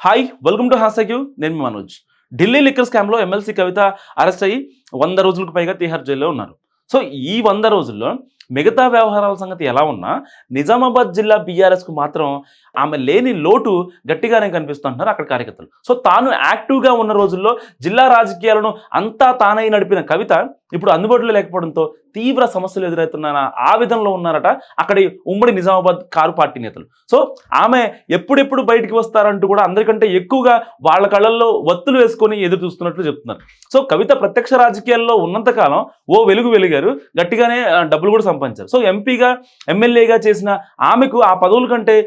Hi welcome to hash నేను మీ Manoj. Delhi liquor స్కామ్లో MLC కవిత arrest అయ్యి 100 రోజులకు పైగా తీహార్ జైల్లో ఉన్నారు. సో ఈ 100 రోజుల్లో మిగతా వ్యవహారాల సంగతి ఎలా ఉన్నా నిజామాబాద్ జిల్లా బీఆర్ఎస్కు మాత్రం ఆమె లేని లోటు గట్టిగానే కనిపిస్తుంటున్నారు అక్కడ కార్యకర్తలు. సో తాను యాక్టివ్గా ఉన్న రోజుల్లో జిల్లా రాజకీయాలను అంతా తానై నడిపిన కవిత ఇప్పుడు అందుబాటులో లేకపోవడంతో తీవ్ర సమస్యలు ఎదురవుతున్న ఆవేదనలో ఉన్నారట అక్కడి ఉమ్మడి నిజామాబాద్ కారు పార్టీ నేతలు. సో ఆమె ఎప్పుడెప్పుడు బయటికి వస్తారంటూ కూడా అందరికంటే ఎక్కువగా వాళ్ళ కళ్ళల్లో ఒత్తులు వేసుకొని ఎదురు చూస్తున్నట్లు చెప్తున్నారు. సో కవిత ప్రత్యక్ష రాజకీయాల్లో ఉన్నంతకాలం ఓ వెలిగారు, గట్టిగానే డబ్బులు కూడా సంపాదించారు. సో ఎంపీగా ఎమ్మెల్యేగా చేసిన ఆమెకు ఆ పదవుల కంటే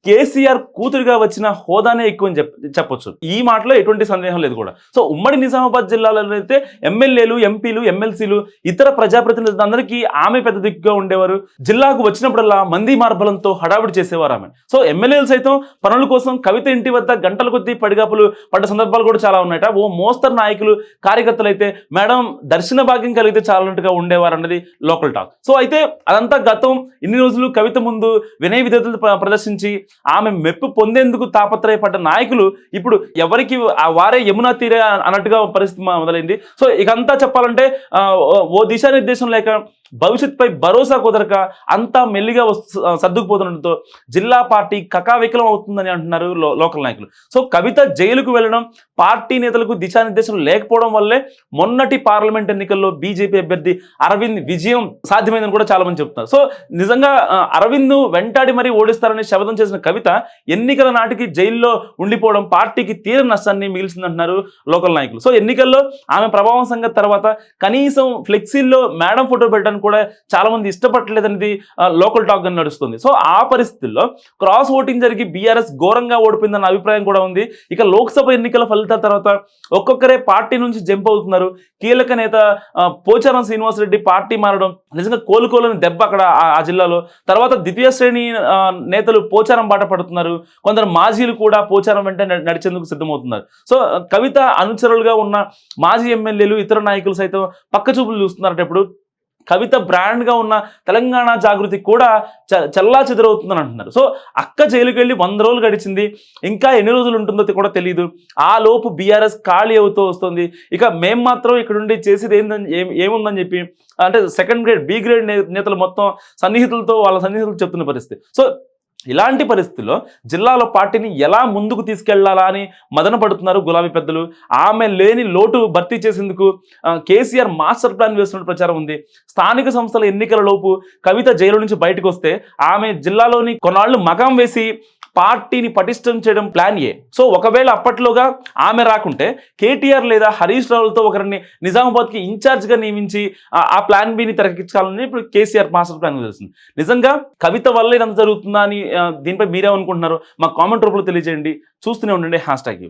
కేసీఆర్ కూతురుగా వచ్చిన హోదానే ఎక్కువ అని చెప్పొచ్చు. ఈ మాటలో ఎటువంటి సందేహం లేదు కూడా. సో ఉమ్మడి నిజామాబాద్ జిల్లాలో అయితే ఎమ్మెల్యేలు, ఎంపీలు, ఎమ్మెల్సీలు, ఇతర ప్రజాప్రతినిధులందరికీ ఆమె పెద్ద దిక్కుగా ఉండేవారు. జిల్లాకు వచ్చినప్పుడల్లా మంది మార్బలంతో హడావుడి చేసేవారు ఆమె. సో ఎమ్మెల్యేలు సైతం పనుల కోసం కవిత ఇంటి వద్ద గంటల కొద్దీ పడిగాపులు పడ్డ సందర్భాలు కూడా చాలా ఉన్నాయట. ఓ మోస్తరు నాయకులు, కార్యకర్తలు అయితే మేడం దర్శన భాగ్యం కలిగితే చాలన్నట్టుగా ఉండేవారు అన్నది లోకల్ టాక్. సో అయితే అదంతా గతం. ఇన్ని రోజులు కవిత ముందు వినయ విధేయతలు ప్రదర్శించి ఆమె మెప్పు పొందేందుకు తాపత్రయపడ్డ నాయకులు ఇప్పుడు ఎవరికి వారే యమునా తీరే అన్నట్టుగా పరిస్థితి మొదలైంది. సో ఇకంతా చెప్పాలంటే ఓ దిశానిర్దేశం లేక భవిష్యత్తుపై భరోసా కుదరక అంతా మెల్లిగా సర్దుకుపోతుండటంతో జిల్లా పార్టీ కకావికలం అవుతుందని అంటున్నారు లోకల్ నాయకులు. సో కవిత జైలుకు వెళ్ళడం, పార్టీ నేతలకు దిశానిర్దేశం లేకపోవడం వల్లే మొన్నటి పార్లమెంట్ ఎన్నికల్లో బీజేపీ అభ్యర్థి అరవింద్ విజయం సాధ్యమైందని కూడా చాలా మంది చెప్తున్నారు. సో నిజంగా అరవింద్ వెంటాడి మరీ ఓడిస్తారని శపథం చేసిన కవిత ఎన్నికల నాటికి జైల్లో ఉండిపోవడం పార్టీకి తీవ్ర నష్టాన్ని మిగిల్చిందంటున్నారు లోకల్ నాయకులు. సో ఎన్నికల్లో ఆమె ప్రభావం సంగతి తర్వాత కనీసం ఫ్లెక్సీల్లో మేడం ఫోటో పెట్టడానికి కూడా చాలా మంది ఇష్టపడలేదనేది లోకల్ టాక్ గా నడుస్తుంది. సో ఆ పరిస్థితుల్లో క్రాస్ ఓటింగ్ జరిగి బీఆర్ఎస్ ఘోరంగా ఓడిపోయిందన్న అభిప్రాయం కూడా ఉంది. ఇక లోక్సభ ఎన్నికల ఫలితాల తర్వాత ఒక్కొక్కరే పార్టీ నుంచి జంప్ అవుతున్నారు. కీలక నేత పోచారం శ్రీనివాసరెడ్డి పార్టీ మారడం నిజంగా కోలుకోలేని దెబ్బ అక్కడ ఆ జిల్లాలో. తర్వాత ద్వితీయ శ్రేణి నేతలు పోచారం బాట పడుతున్నారు. కొందరు మాజీలు కూడా పోచారం వెంట నడిచేందుకు సిద్ధమవుతున్నారు. సో కవిత అనుచరులుగా ఉన్న మాజీ ఎమ్మెల్యేలు, ఇతర నాయకులు సైతం పక్క చూపులు చూస్తున్నారట. ఇప్పుడు కవిత బ్రాండ్గా ఉన్న తెలంగాణ జాగృతి కూడా చల్లా చెదరవుతుందని అంటున్నారు. సో అక్క జైలుకి వెళ్ళి 100 రోజులు గడిచింది. ఇంకా ఎన్ని రోజులు ఉంటుందో కూడా తెలియదు. ఆ లోపు బీఆర్ఎస్ ఖాళీ అవుతూ వస్తుంది. ఇక మేము మాత్రం ఇక్కడ ఉండి చేసేది ఏముందని చెప్పి అంటే సెకండ్ గ్రేడ్, బి గ్రేడ్ నేతలు మొత్తం వాళ్ళ సన్నిహితులతో చెప్తున్న పరిస్థితి. సో ఇలాంటి పరిస్థితుల్లో జిల్లాలో పార్టీని ఎలా ముందుకు తీసుకెళ్లాలా అని మదన పడుతున్నారు గులాబీ పెద్దలు. ఆమె లేని లోటు భర్తీ చేసేందుకు కేసీఆర్ మాస్టర్ ప్లాన్ వేస్తున్న ప్రచారం ఉంది. స్థానిక సంస్థల ఎన్నికల లోపు కవిత జైలు నుంచి బయటకు వస్తే ఆమె జిల్లాలోని కొన్నాళ్లు మకాం వేసి పార్టీని పటిష్టం చేయడం ప్లాన్ ఏ. సో ఒకవేళ అప్పట్లోగా ఆమె రాకుంటే కేటీఆర్ లేదా హరీష్ రావులతో ఒకరిని నిజామాబాద్కి ఇన్ఛార్జ్గా నియమించి ఆ ప్లాన్ బిని తెరకెక్కించాలని ఇప్పుడు కేసీఆర్ మాస్టర్ ప్లాన్ తెలుస్తుంది. నిజంగా కవిత వల్ల ఇదంతా జరుగుతుందా అని దీనిపై మీరేమనుకుంటున్నారు? మా కామెంట్ రూపంలో తెలియజేయండి. చూస్తూనే ఉండండి హ్యాష్ ట్యాగ్.